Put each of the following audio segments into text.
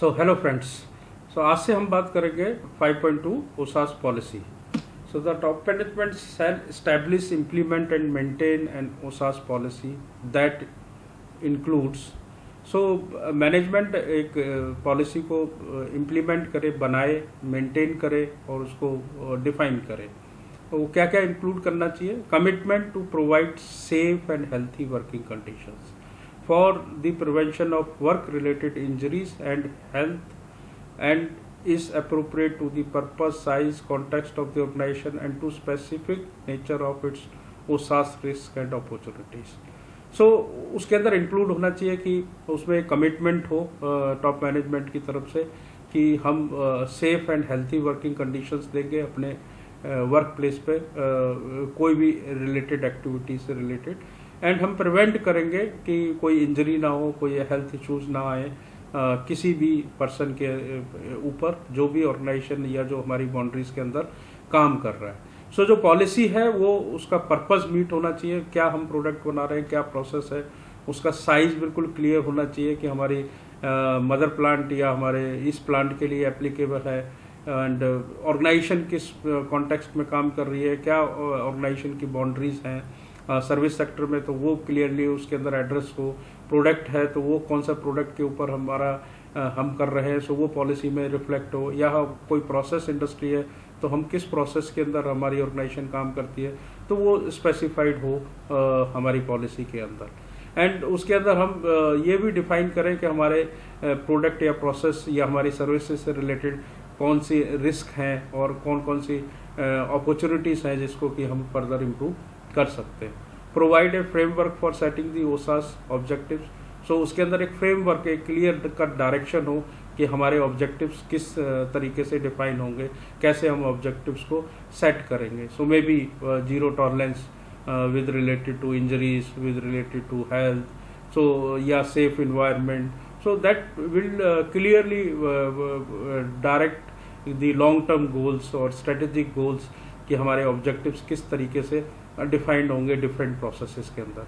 So hello friends. सो आज से हम बात करेंगे 5.2 OHSAS policy. So the top management shall establish implement and maintain an OHSAS policy that includes. So management एक policy को implement करे, बनाए, मेंटेन करे और उसको डिफाइन करे। वो क्या क्या इंक्लूड करना चाहिए? Commitment to provide safe and healthy working conditions for the prevention of work related injuries and health and is appropriate to the purpose, size, context of the organization and to specific nature of its OSHAS risk and opportunities. So उसके अंदर include होना चाहिए कि उसमें commitment हो top management की तरफ से कि हम safe and healthy working conditions देंगे अपने वर्क प्लेस पे कोई भी रिलेटेड एक्टिविटी से रिलेटेड, एंड हम प्रिवेंट करेंगे कि कोई इंजरी ना हो, कोई हेल्थ इश्यूज ना आए किसी भी पर्सन के ऊपर जो भी ऑर्गेनाइजेशन या जो हमारी बाउंड्रीज के अंदर काम कर रहा है। सो जो पॉलिसी है वो उसका पर्पस मीट होना चाहिए, क्या हम प्रोडक्ट बना रहे हैं, क्या प्रोसेस है, उसका साइज बिल्कुल क्लियर होना चाहिए कि हमारी मदर प्लांट या हमारे इस प्लांट के लिए एप्लीकेबल है, एंड ऑर्गेनाइजेशन किस कॉन्टेक्स्ट में काम कर रही है, क्या ऑर्गेनाइजेशन की बाउंड्रीज हैं। सर्विस सेक्टर में तो वो क्लियरली उसके अंदर एड्रेस हो, प्रोडक्ट है तो वो कौन सा प्रोडक्ट के ऊपर हम कर रहे हैं सो वो पॉलिसी में रिफ्लेक्ट हो, या कोई प्रोसेस इंडस्ट्री है तो हम किस प्रोसेस के अंदर हमारी ऑर्गेनाइजेशन काम करती है तो वो स्पेसिफाइड हो हमारी पॉलिसी के अंदर। एंड उसके अंदर हम ये भी डिफाइन करें कि हमारे प्रोडक्ट या प्रोसेस या हमारी सर्विसेज से रिलेटेड कौन सी रिस्क हैं और कौन कौन सी अपॉर्चुनिटीज़ हैं जिसको कि हम फर्दर इम्प्रूव कर सकते हैं। Provide a framework for setting the OHSAS objectives. So उसके अंदर एक फ्रेमवर्क, एक क्लियर कट डायरेक्शन हो कि हमारे ऑब्जेक्टिव्स किस तरीके से डिफाइन होंगे, कैसे हम ऑब्जेक्टिव्स को सेट करेंगे। So may be zero tolerance with related to injuries, with related to health, so या safe environment, so that will clearly direct the long term goals और स्ट्रेटेजिक गोल्स कि हमारे ऑब्जेक्टिव्स किस तरीके से डिफाइंड होंगे डिफरेंट प्रोसेसेस के अंदर।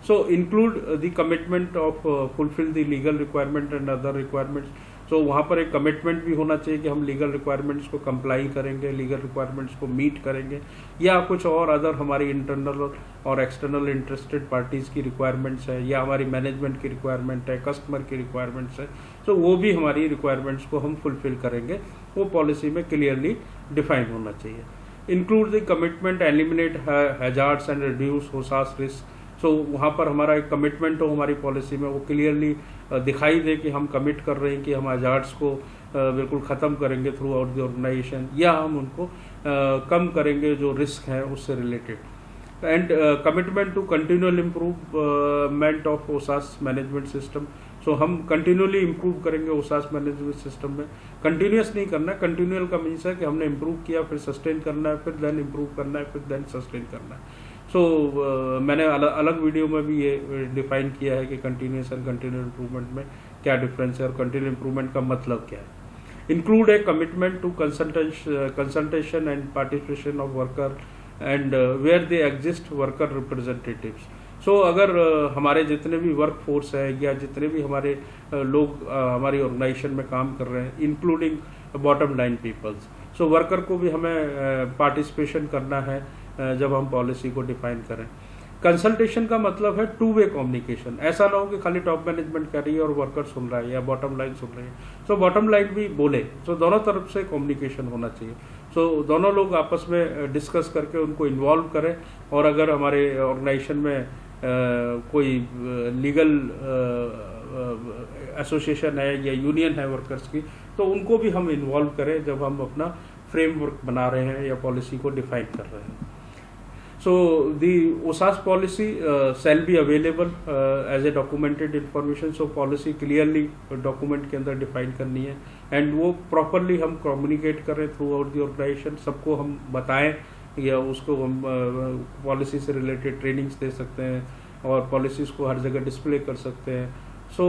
So include the commitment of fulfil the legal requirement and other requirements. So वहाँ पर एक कमिटमेंट भी होना चाहिए कि हम लीगल रिक्वायरमेंट्स को कंप्लाई करेंगे, लीगल रिक्वायरमेंट्स को मीट करेंगे, या कुछ और अदर हमारी इंटरनल और एक्सटर्नल इंटरेस्टेड पार्टीज़ की रिक्वायरमेंट्स है, या हमारी मैनेजमेंट की रिक्वायरमेंट है, कस्टमर की रिक्वायरमेंट्स है, सो वो भी हमारी रिक्वायरमेंट्स को हम फुलफिल करेंगे, वो पॉलिसी में क्लियरली डिफाइन होना चाहिए। Include the commitment eliminate hazards and reduce OHSAS risk. So वहाँ पर हमारा एक कमिटमेंट हो हमारी पॉलिसी में, वो क्लियरली दिखाई दे कि हम कमिट कर रहे हैं कि हम हैजार्ड्स को बिल्कुल ख़त्म करेंगे थ्रू आउट द ऑर्गेनाइजेशन, या हम उनको कम करेंगे जो रिस्क है उससे related. And commitment to continual improvement of OHSAS management system. So हम कंटिन्यूअली इम्प्रूव करेंगे ओसास मैनेजमेंट सिस्टम में। कंटिन्यूअस नहीं करना है, कंटिन्यूअल का मीन्स है कि हमने इम्प्रूव किया, फिर सस्टेन करना है, फिर देन इम्प्रूव करना है, फिर देन सस्टेन करना है। सो मैंने अलग वीडियो में भी ये डिफाइन किया है कि कंटिन्यूअस एंड कंटिन्यूअल इम्प्रूवमेंट में क्या डिफरेंस है और कंटिन्यूअल इम्प्रूवमेंट का मतलब क्या है। Include a commitment to consultation and participation of worker and where they exist worker representatives. So अगर हमारे जितने भी वर्क फोर्स है या जितने भी हमारे लोग हमारी ऑर्गेनाइजेशन में काम कर रहे हैं, इंक्लूडिंग बॉटम लाइन पीपल्स, सो वर्कर को भी हमें पार्टिसिपेशन करना है जब हम पॉलिसी को डिफाइन करें। कंसल्टेशन का मतलब है टू वे कम्युनिकेशन। ऐसा ना हो कि खाली टॉप मैनेजमेंट कर रही है और वर्कर सुन रहा है या बॉटम लाइन सुन रही है, सो बॉटम लाइन भी बोले। सो दोनों तरफ से कम्युनिकेशन होना चाहिए। सो दोनों लोग आपस में डिस्कस करके उनको इन्वॉल्व करें, और अगर हमारे ऑर्गेनाइजेशन में कोई लीगल एसोसिएशन है या यूनियन है वर्कर्स की, तो उनको भी हम इन्वॉल्व करें जब हम अपना फ्रेमवर्क बना रहे हैं या पॉलिसी को डिफाइन कर रहे हैं। So the OHSAS policy shall be available as a documented information. So policy clearly document के अंदर डिफाइन करनी है, एंड वो प्रॉपरली हम कम्युनिकेट करें थ्रू आउट दी ऑर्गेनाइजेशन, सबको हम बताएं, या उसको हम पॉलिसी से रिलेटेड ट्रेनिंग्स दे सकते हैं और पॉलिसीज़ को हर जगह डिस्प्ले कर सकते हैं। सो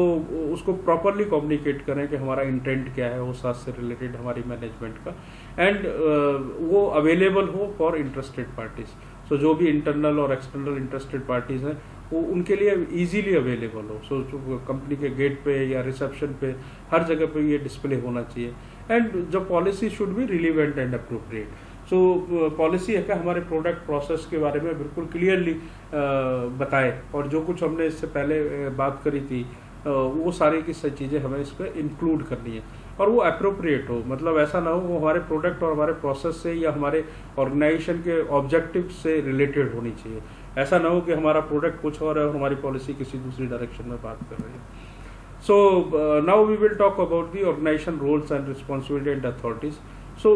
उसको प्रॉपरली कम्युनिकेट करें कि हमारा इंटेंट क्या है ओसास से रिलेटेड हमारी मैनेजमेंट का, एंड वो अवेलेबल हो फॉर इंटरेस्टेड पार्टीज। सो जो भी इंटरनल और एक्सटर्नल इंटरेस्टेड पार्टीज हैं वो उनके लिए इजीली अवेलेबल हो। सो कंपनी के गेट पे या रिसेप्शन पे हर जगह पे ये डिस्प्ले होना चाहिए। एंड जो policy should be relevant and appropriate. So policy है कि हमारे प्रोडक्ट प्रोसेस के बारे में बिल्कुल क्लियरली बताए, और जो कुछ हमने इससे पहले बात करी थी वो सारी की सारी चीज़ें हमें इस पर इंक्लूड करनी है, और वो अप्रोप्रिएट हो। मतलब ऐसा ना हो वो हमारे प्रोडक्ट और हमारे प्रोसेस से या हमारे ऑर्गेनाइजेशन के ऑब्जेक्टिव से रिलेटेड होनी चाहिए। ऐसा ना हो कि हमारा प्रोडक्ट कुछ और है और हमारी पॉलिसी किसी दूसरी डायरेक्शन में बात कर रही है। So now we will talk about the organization roles and responsibility and authorities. So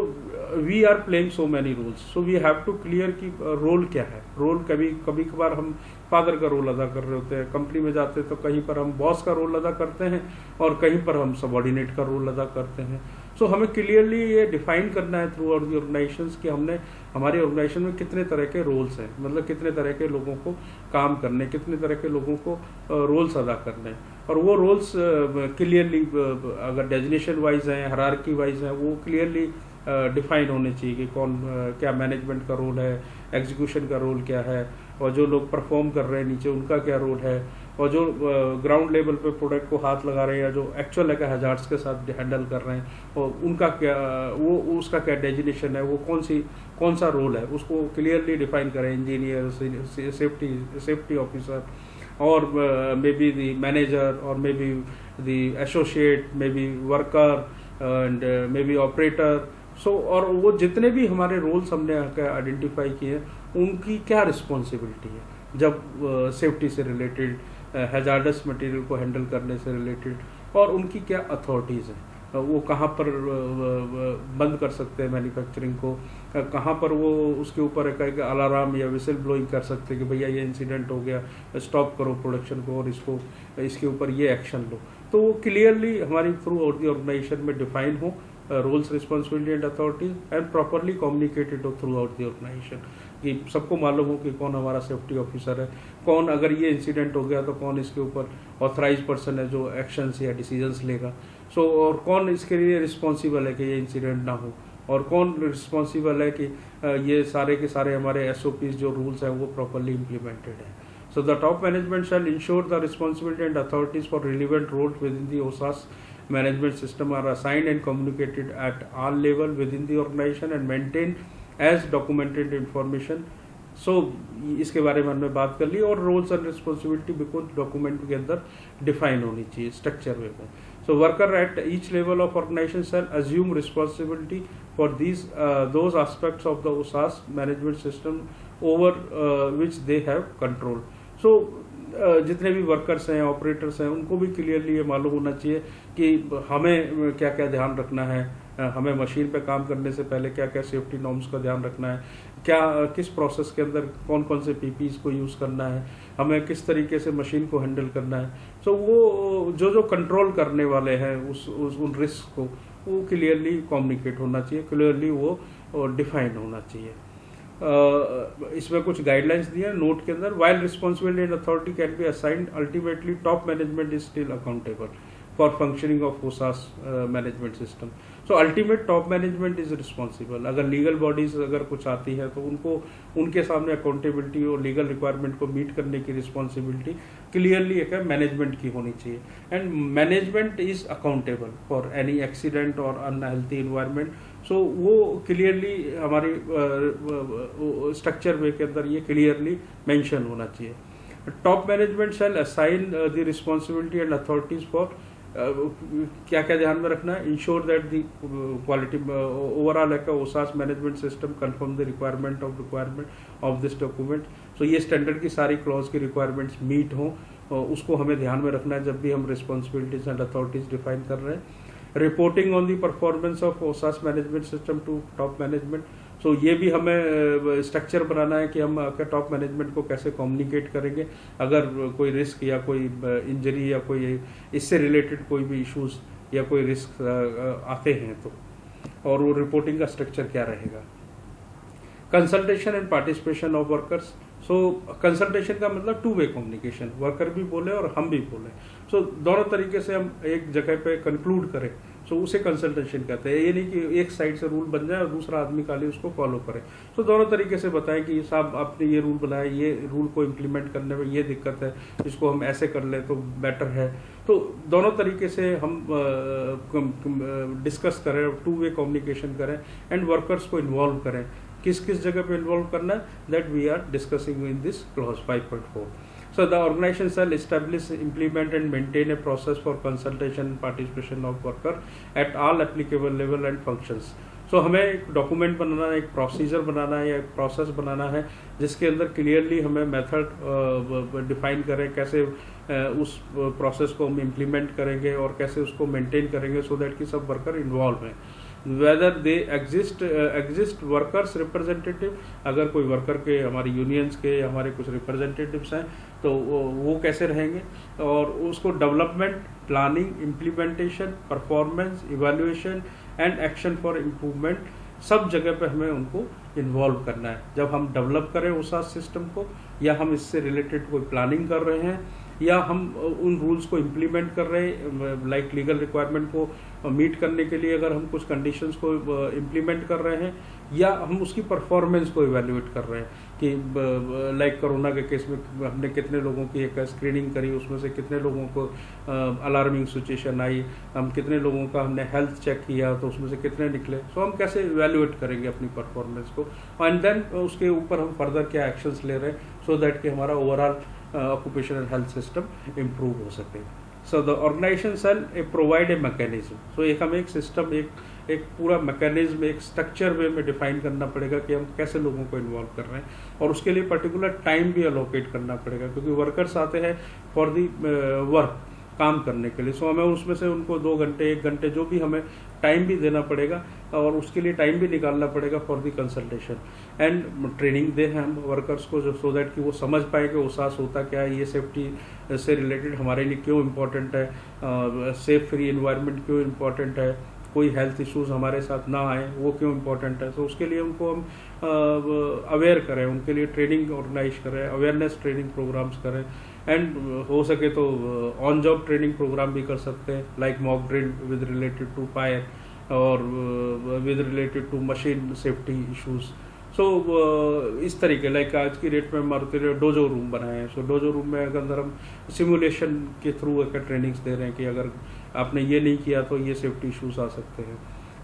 we are playing so many roles. So we have to clear कि रोल क्या है। रोल कभी कभार हम फादर का रोल अदा कर रहे होते हैं, कंपनी में जाते हैं तो कहीं पर हम बॉस का रोल अदा करते हैं और कहीं पर हम सबॉर्डिनेट का रोल अदा करते हैं। सो हमें क्लियरली ये डिफाइन करना है थ्रू आउट द ऑर्गेनाइजेशंस कि हमने हमारे ऑर्गेनाइजेशन में कितने तरह के रोल्स हैं, मतलब कितने तरह के लोगों को काम करने, कितने तरह के लोगों को रोल्स अदा करने, और वो रोल्स क्लियरली अगर डेजिनेशन वाइज हैं, हायरार्की वाइज हैं, वो क्लियरली डिफाइन होने चाहिए कि कौन क्या मैनेजमेंट का रोल है, एग्जीक्यूशन का रोल क्या है, और जो लोग परफॉर्म कर रहे हैं नीचे उनका क्या रोल है, और जो ग्राउंड लेवल पे प्रोडक्ट को हाथ लगा रहे हैं या जो एक्चुअल है हजार्ड्स के साथ हैंडल कर रहे हैं और उनका क्या वो उसका क्या डेजिनेशन है, वो कौन सा रोल है, उसको क्लियरली डिफाइन करें। इंजीनियर, सेफ्टी ऑफिसर, और मे बी द मैनेजर, और may be the associate, may be worker and may be operator. So और वो जितने भी हमारे रोल्स हमने आइडेंटिफाई किए उनकी क्या रिस्पॉन्सिबिलिटी है जब सेफ्टी से रिलेटेड, हैजार्डस मटेरियल को हैंडल करने से रिलेटेड, और उनकी क्या अथॉरिटीज़ हैं, वो कहाँ पर बंद कर सकते हैं मैन्युफैक्चरिंग को, कहाँ पर वो उसके ऊपर एक अलार्म या विसल ब्लोइंग कर सकते हैं कि भैया ये इंसिडेंट हो गया, स्टॉप करो प्रोडक्शन को और इसके ऊपर ये एक्शन लो। तो वो क्लियरली हमारी थ्रू आउट द ऑर्गेनाइजेशन में डिफाइन हो roles, responsibility and authorities, and properly communicated हो थ्रू आउट द ऑर्गेनाइजेशन, कि सबको मालूम हो कि कौन हमारा सेफ्टी ऑफिसर है, कौन अगर ये इंसिडेंट हो गया तो कौन इसके ऊपर ऑथराइज पर्सन है जो एक्शंस या डिसीजंस लेगा। सो और कौन इसके लिए रिस्पॉन्सिबल है कि ये इंसिडेंट ना हो, और कौन रिस्पॉन्सिबल है कि ये सारे के सारे हमारे SOPs जो रूल्स हैं वो प्रॉपरली इम्प्लीमेंटेड है। So the top management shall ensure the responsibility and authorities for relevant roles within the OSHAS management system are assigned and communicated at all level within the organization and maintained as documented information. So इसके बारे में हमने बात कर ली, और roles and responsibility बिल्कुल document के अंदर डिफाइन होनी चाहिए स्ट्रक्चर में। So worker at each level of organization shall assume responsibility for those aspects of the OSHAS management system over which they have control. So जितने भी वर्कर्स हैं, operators हैं, उनको भी क्लियरली ये मालूम होना चाहिए कि हमें क्या क्या ध्यान रखना है, हमें मशीन पे काम करने से पहले क्या क्या सेफ्टी नॉर्म्स का ध्यान रखना है, क्या किस प्रोसेस के अंदर कौन कौन से PPEs को यूज़ करना है, हमें किस तरीके से मशीन को हैंडल करना है। सो वो जो कंट्रोल करने वाले हैं उन रिस्क को, वो क्लियरली कम्युनिकेट होना चाहिए, क्लियरली वो डिफाइन होना चाहिए। इसमें कुछ गाइडलाइंस दिए हैं नोट के अंदर। While responsibility and authority can be assigned, ultimately top management is still accountable for functioning of OSHAS management system. So ultimate top management is responsible. अगर लीगल बॉडीज अगर कुछ आती है तो उनको उनके सामने अकाउंटेबिलिटी और लीगल रिक्वायरमेंट को मीट करने की रिस्पॉन्सिबिलिटी क्लियरली एक मैनेजमेंट की होनी चाहिए, and management is accountable for any accident और अनहेल्थी इन्वायरमेंट। सो वो क्लियरली हमारी स्ट्रक्चर वे के अंदर ये क्लियरली मेंशन होना चाहिए। Top management shall assign the responsibility and authorities for क्या क्या ध्यान में रखना है, ensure that the quality overall OSHAS management system confirm the requirement of this document. So ये स्टैंडर्ड की सारी क्लॉज की रिक्वायरमेंट्स मीट हों, उसको हमें ध्यान में रखना है जब भी हम रिस्पॉन्सिबिलिटीज एंड अथॉरिटीज डिफाइन कर रहे हैं। Reporting on the performance of OSHAS management system to top management. So ये भी हमें स्ट्रक्चर बनाना है कि हम टॉप मैनेजमेंट को कैसे कम्युनिकेट करेंगे अगर कोई रिस्क या कोई इंजरी या कोई इससे रिलेटेड कोई भी इश्यूज या कोई रिस्क आते हैं तो, और वो रिपोर्टिंग का स्ट्रक्चर क्या रहेगा। Consultation and participation of workers. So consultation का मतलब टू वे कम्युनिकेशन, वर्कर भी बोले और हम भी बोले, सो दोनों तरीके से हम एक जगह पे कंक्लूड करें, सो उसे कंसल्टेशन कहते हैं। ये नहीं कि एक साइड से रूल बन जाए और दूसरा आदमी खाली उसको फॉलो करे। सो दोनों तरीके से बताएं कि साहब आपने ये रूल बनाया, ये रूल को इम्प्लीमेंट करने में ये दिक्कत है, इसको हम ऐसे कर लें तो बेटर है। तो दोनों तरीके से हम डिस्कस करें, टू वे कम्युनिकेशन करें एंड वर्कर्स को इन्वॉल्व करें। किस किस जगह पे इन्वॉल्व करना है, that we are discussing in this clause 5.4. So the organization shall establish, implement and maintain a process for consultation and participation of worker at all applicable level and functions. So हमें एक document बनाना है, एक procedure बनाना है या एक process बनाना है जिसके अंदर क्लियरली हमें मेथड डिफाइन करें, कैसे उस प्रोसेस को हम इम्प्लीमेंट करेंगे और कैसे उसको मेंटेन करेंगे, सो दैट कि सब वर्कर इन्वॉल्व हैं। Whether they exist workers representative, अगर कोई वर्कर के हमारी यूनियंस के या हमारे कुछ रिप्रेजेंटेटिव्स हैं तो वो कैसे रहेंगे, और उसको development, planning, implementation, performance, evaluation and action for improvement, सब जगह पे हमें उनको इन्वॉल्व करना है। जब हम डेवलप करें OSHAS सिस्टम को, या हम इससे रिलेटेड कोई प्लानिंग कर रहे हैं, या हम उन रूल्स को इम्प्लीमेंट कर रहे हैं, लाइक लीगल रिक्वायरमेंट को मीट करने के लिए अगर हम कुछ कंडीशंस को इम्प्लीमेंट कर रहे हैं, या हम उसकी परफॉर्मेंस को इवैल्यूएट कर रहे हैं कि लाइक कोरोना के केस में हमने कितने लोगों की एक स्क्रीनिंग करी, उसमें से कितने लोगों को अलार्मिंग सिचुएशन आई, हम कितने लोगों का हमने हेल्थ चेक किया तो उसमें से कितने निकले। सो हम कैसे इवैल्यूएट करेंगे अपनी परफॉर्मेंस को, एंड देन उसके ऊपर हम फर्दर क्या एक्शंस ले रहे हैं, सो दैट कि हमारा overall occupational health system improve हो सके। So the organization shall provide a mechanism. So एक हमें एक सिस्टम, एक पूरा मैकेनिज्म, एक स्ट्रक्चर वे में डिफाइन करना पड़ेगा कि हम कैसे लोगों को इन्वॉल्व कर रहे हैं, और उसके लिए पर्टिकुलर टाइम भी अलोकेट करना पड़ेगा, क्योंकि वर्कर्स आते हैं फॉर दी वर्क, काम करने के लिए। सो हमें उसमें से उनको 2 घंटे 1 घंटे जो भी हमें टाइम भी देना पड़ेगा, और उसके लिए टाइम भी निकालना पड़ेगा for the consultation and training दे हम वर्कर्स को, जो सो दैट कि वो समझ पाए कि OSHAS होता क्या है, ये सेफ्टी से रिलेटेड हमारे लिए क्यों इम्पोर्टेंट है, सेफ फ्री इन्वायरमेंट क्यों इम्पोर्टेंट है, कोई हेल्थ इश्यूज हमारे साथ ना आए वो क्यों इम्पोर्टेंट है। तो उसके लिए उनको हम अवेयर करें, उनके लिए ट्रेनिंग ऑर्गेनाइज करें, अवेयरनेस ट्रेनिंग प्रोग्राम्स करें, एंड हो सके तो ऑन जॉब ट्रेनिंग प्रोग्राम भी कर सकते हैं, like mock drill with related to fire और with related to machine safety issues. So इस तरीके, लाइक आज की डेट में हमारे डोजो रूम बनाए हैं। सो डोजो रूम में अगर हम सिमुलेशन के थ्रू एक ट्रेनिंग्स दे रहे हैं कि अगर आपने ये नहीं किया तो ये सेफ्टी इश्यूज आ सकते हैं,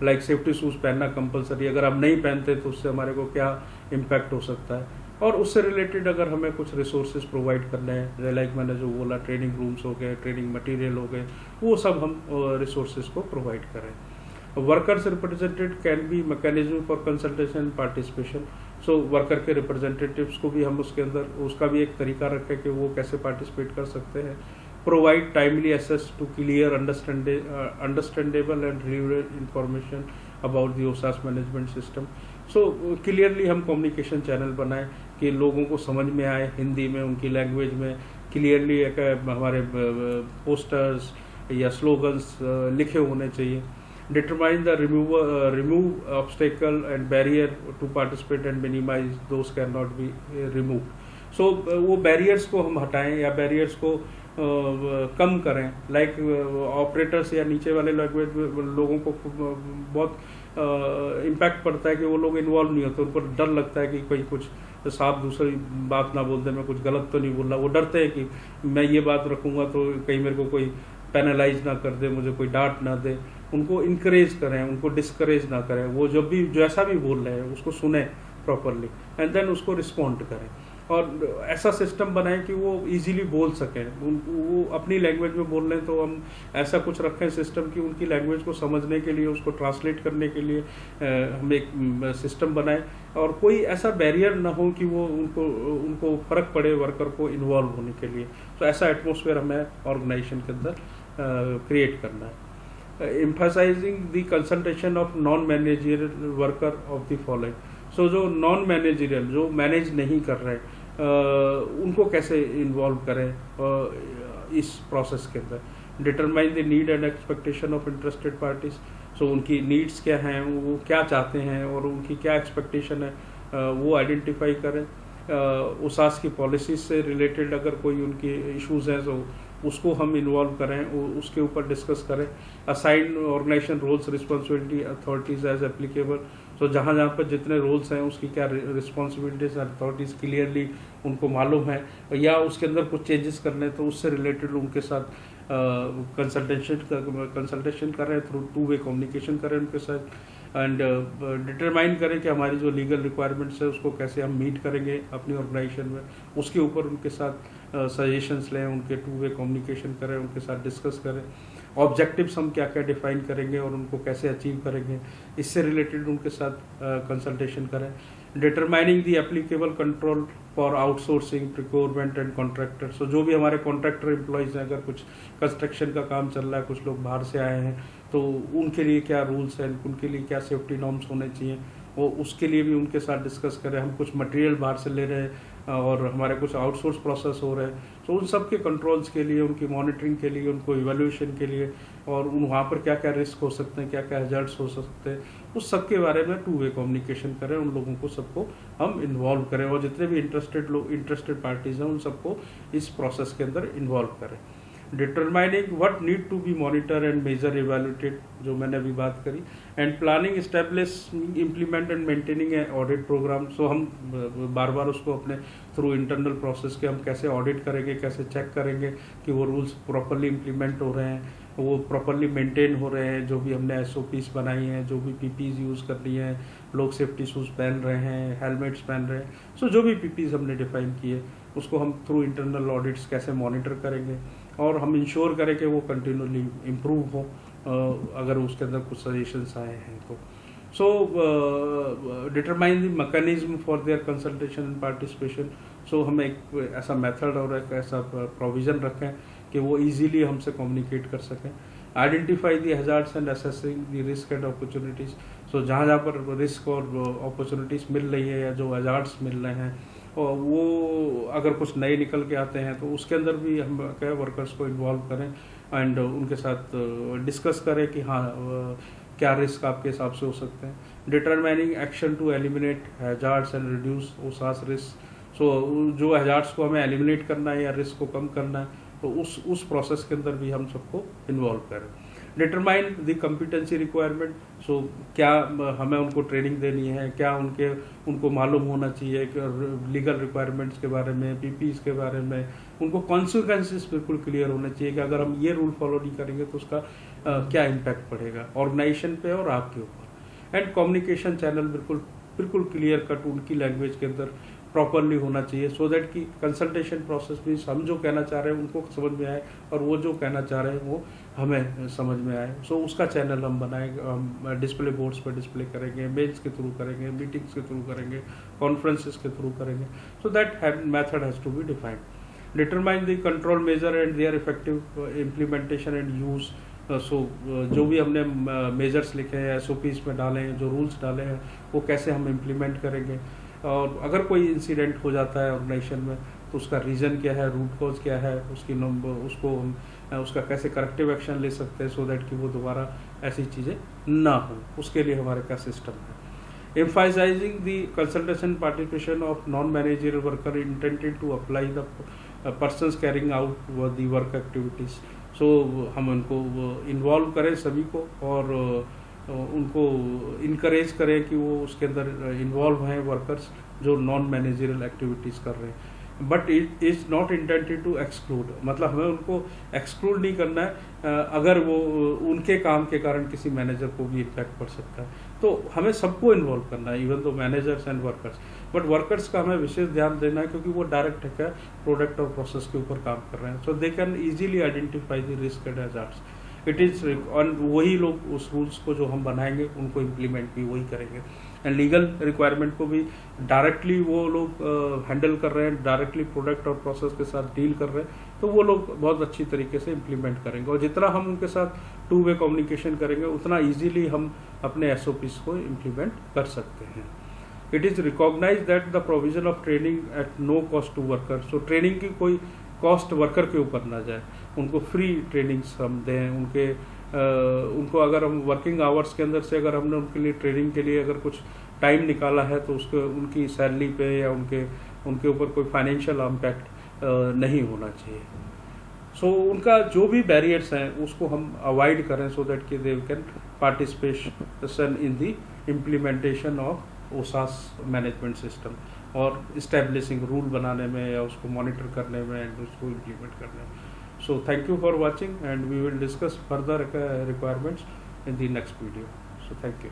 लाइक सेफ्टी शूज पहनना कंपलसरी, अगर आप नहीं पहनते तो उससे हमारे को क्या इम्पैक्ट हो सकता है, और उससे रिलेटेड अगर हमें कुछ रिसोर्सेज प्रोवाइड करने हैं, लाइक मैंने जो बोला ट्रेनिंग रूम्स हो गए, ट्रेनिंग मटेरियल हो गए, वो सब हम रिसोर्सेज को प्रोवाइड करें। Workers representative can be mechanism for consultation participation. So worker के रिप्रेजेंटेटिव्स को भी हम उसके अंदर उसका भी एक तरीका रखें कि वो कैसे पार्टिसिपेट कर सकते हैं। Provide timely access to clear understandable and relevant information about the OSHAS management system. So clearly हम कम्युनिकेशन चैनल बनाएं कि लोगों को समझ में आए, हिंदी में, उनकी लैंग्वेज में क्लियरली एक हमारे पोस्टर्स या स्लोगन्स लिखे होने चाहिए। Determine the remove obstacle and barrier to participate and minimize those cannot be removed. So वो barriers को हम हटाएं या barriers को कम करें, लाइक ऑपरेटर्स या नीचे वाले लोगों को बहुत इम्पैक्ट पड़ता है कि वो लोग इन्वॉल्व नहीं होते, उनको डर लगता है कि कोई कुछ साफ दूसरी बात ना बोल दे, मैं कुछ गलत तो नहीं बोल रहा, वो डरते हैं कि मैं ये बात रखूंगा तो कहीं मेरे को कोई पेनलाइज ना कर दे, मुझे कोई डांट ना दे। उनको इनकरेज करें, उनको डिस्करेज ना करें, वो जब भी जैसा भी बोल रहे हैं उसको सुने प्रॉपरली एंड देन उसको रिस्पॉन्ड करें, और ऐसा सिस्टम बनाएं कि वो इजीली बोल सकें। वो अपनी लैंग्वेज में बोल रहे हैं तो हम ऐसा कुछ रखें सिस्टम कि उनकी लैंग्वेज को समझने के लिए, उसको ट्रांसलेट करने के लिए हम एक सिस्टम बनाएं, और कोई ऐसा बैरियर ना हो कि वो उनको फर्क पड़े वर्कर को इन्वॉल्व होने के लिए। तो ऐसा एटमोसफेयर हमें ऑर्गेनाइजेशन के अंदर क्रिएट करना है। Emphasising the consultation of non managerial worker of the following. So जो नॉन मैनेजरियल, जो मैनेज नहीं कर रहे, उनको कैसे इन्वॉल्व करें इस प्रोसेस के अंदर। Determine the need and expectation of interested parties. So उनकी नीड्स क्या हैं, वो क्या चाहते हैं और उनकी क्या एक्सपेक्टेशन है, वो आइडेंटिफाई करें। ओसास की पॉलिसीज से रिलेटेड अगर कोई उनकी इश्यूज हैं तो उसको हम इन्वॉल्व करें, उसके ऊपर डिस्कस करें। Assign organization roles responsibility authorities as applicable, तो जहाँ जहाँ पर जितने रोल्स हैं उसकी क्या रिस्पॉन्सिबिलिटीज अथॉरिटीज़ क्लियरली उनको मालूम है, या उसके अंदर कुछ चेंजेस करने तो उससे रिलेटेड उनके साथ कंसल्टेशन करें, थ्रू टू वे कम्युनिकेशन करें उनके साथ, एंड डिटरमाइन करें कि हमारी जो लीगल रिक्वायरमेंट्स है उसको कैसे हम मीट करेंगे अपनी ऑर्गेनाइजेशन में। उसके ऊपर उनके साथ सजेशंस लें, उनके टू वे कम्युनिकेशन करें, उनके साथ डिस्कस करें। ऑब्जेक्टिव्स हम क्या क्या डिफाइन करेंगे और उनको कैसे अचीव करेंगे, इससे रिलेटेड उनके साथ कंसल्टेशन करें। Determining the applicable control for outsourcing, procurement and contractor, so जो भी हमारे कॉन्ट्रैक्टर एम्प्लॉयज़ हैं, अगर कुछ कंस्ट्रक्शन का काम चल रहा है, कुछ लोग बाहर से आए हैं, तो उनके लिए क्या रूल्स हैं, उनके लिए क्या सेफ्टी नॉर्म्स होने चाहिए, वो उसके लिए भी उनके साथ डिस्कस करें। हम कुछ मटेरियल बाहर से ले रहे हैं और हमारे कुछ आउटसोर्स प्रोसेस हो रहे हैं, तो उन सब के कंट्रोल्स के लिए, उनकी मॉनिटरिंग के लिए, उनको इवैल्यूएशन के लिए, और वहाँ पर क्या क्या रिस्क हो सकते हैं, क्या क्या हैजर्ड्स हो सकते हैं, उस सब के बारे में टू वे कम्युनिकेशन करें। उन लोगों को सबको हम इन्वॉल्व करें, और जितने भी इंटरेस्टेड पार्टीज हैं उन सबको इस प्रोसेस के अंदर इन्वॉल्व करें। Determining what need to be monitor and measure evaluated, जो मैंने अभी बात करी, and planning establish implement and maintaining a audit programme. So हम बार बार उसको अपने थ्रू इंटरनल प्रोसेस के हम कैसे ऑडिट करेंगे, कैसे चेक करेंगे कि वो रूल्स प्रॉपरली इम्प्लीमेंट हो रहे हैं, वो प्रॉपरली मेंटेन हो रहे हैं, जो भी हमने एसओपीज बनाई हैं, जो भी पीपीज यूज़ कर लिए हैं, लोग सेफ्टी शूज़ पहन रहे हैं, हेलमेट्स पहन रहे हैं, सो जो भी पीपीज हमने डिफाइन किए उसको हम थ्रू इंटरनल ऑडिट्स कैसे मॉनिटर करेंगे, और हम इंश्योर करें कि वो कंटिन्यूली इम्प्रूव हो अगर उसके अंदर कुछ सजेशंस आए हैं तो। So determine the mechanism for their consultation and participation, so हम एक ऐसा मेथड और एक ऐसा प्रोविज़न रखें कि वो इजीली हमसे कम्युनिकेट कर सकें। Identify the hazards and assessing the risk and opportunities, so जहाँ जहाँ पर रिस्क और अपॉर्चुनिटीज़ मिल रही है या जो हैजार्ड्स मिल रहे हैं, और वो अगर कुछ नए निकल के आते हैं तो उसके अंदर भी हम क्या वर्कर्स को इन्वॉल्व करें एंड उनके साथ डिस्कस करें कि हाँ क्या रिस्क आपके हिसाब से हो सकते हैं। Determining action to eliminate hazards and reduce OHSAS risk, so जो हैजार्ड्स को हमें एलिमिनेट करना है या रिस्क को कम करना है तो उस प्रोसेस के अंदर भी हम सबको इन्वॉल्व करें। डिटरमाइन द कम्पिटेंसी रिक्वायरमेंट, सो क्या हमें उनको ट्रेनिंग देनी है, क्या उनको मालूम होना चाहिए कि लीगल रिक्वायरमेंट्स के बारे में, पीपीज के बारे में, उनको कॉन्सिक्वेंसेस बिल्कुल क्लियर होने चाहिए कि अगर हम ये रूल फॉलो नहीं करेंगे तो उसका क्या इम्पैक्ट पड़ेगा ऑर्गेनाइजेशन पे और आपके ऊपर। एंड कम्युनिकेशन चैनल बिल्कुल क्लियर कट उनकी लैंग्वेज के अंदर प्रॉपरली होना चाहिए, सो दैट कि कंसल्टेशन प्रोसेस भी हम जो कहना चाह रहे हैं उनको समझ में आए और वो जो कहना चाह रहे हैं वो हमें समझ में आए। सो उसका चैनल हम बनाएंगे, हम डिस्प्ले बोर्ड्स पर डिस्प्ले करेंगे, मेल्स के थ्रू करेंगे, मीटिंग्स के थ्रू करेंगे, कॉन्फ्रेंसेस के थ्रू करेंगे, so that method has to be defined. Determine the control measure and their effective implementation and use, so जो भी हमने मेजर्स लिखे हैं, एसओपीज में डाले हैं, जो रूल्स डाले हैं वो कैसे हम इम्प्लीमेंट करेंगे, और अगर कोई इंसिडेंट हो जाता है ऑर्गेनाइजेशन में तो उसका रीज़न क्या है, रूट कॉज क्या है, उसका कैसे करेक्टिव एक्शन ले सकते हैं, सो दैट कि वो दोबारा ऐसी चीज़ें ना हो, उसके लिए हमारे क्या सिस्टम है। Emphasising the consultation participation of non managerial worker intended to apply the persons carrying out the work activities, so हम उनको इन्वॉल्व करें सभी को और उनको इनकरेज करें कि वो उसके अंदर इन्वॉल्व हैं वर्कर्स जो नॉन मैनेजरियल एक्टिविटीज़ कर रहे हैं। But it is not intended to exclude, मतलब हमें उनको एक्सक्लूड नहीं करना है अगर वो उनके काम के कारण किसी मैनेजर को भी इम्पैक्ट पड़ सकता है, तो हमें सबको इन्वॉल्व करना है, even though managers and workers. But workers का हमें विशेष ध्यान देना है क्योंकि वो डायरेक्ट है क्या प्रोडक्ट और प्रोसेस के ऊपर काम कर रहे हैं, so they can easily identify the risk and hazards. It is वही लोग उस रूल्स को जो हम बनाएंगे उनको इम्प्लीमेंट भी वही करेंगे। एंड लीगल रिक्वायरमेंट को भी डायरेक्टली वो लोग हैंडल कर रहे हैं, डायरेक्टली प्रोडक्ट और प्रोसेस के साथ डील कर रहे हैं, तो वो लोग बहुत अच्छी तरीके से इम्प्लीमेंट करेंगे। और जितना हम उनके साथ टू वे कम्युनिकेशन करेंगे उतना ईजिली हम अपने एसओपीज को इम्प्लीमेंट कर सकते हैं। It is recognize that the provision of training at no cost to worker, so training की कोई कॉस्ट वर्कर के ऊपर ना जाए, उनको फ्री ट्रेनिंग्स हम दें, उनको अगर हम वर्किंग आवर्स के अंदर से अगर हमने उनके लिए ट्रेनिंग के लिए अगर कुछ टाइम निकाला है तो उसको उनकी सैलरी पे या उनके उनके ऊपर कोई फाइनेंशियल इम्पैक्ट नहीं होना चाहिए। सो उनका जो भी बैरियर्स हैं उसको हम अवॉइड करें, सो दैट कि they can participation in the implementation of OHSAS management system, और इस्टेब्लिशिंग रूल बनाने में या उसको मॉनिटर करने में एंड उसको इम्प्लीमेंट करने में। So thank you for watching and we will discuss further requirements in the next video. So thank you.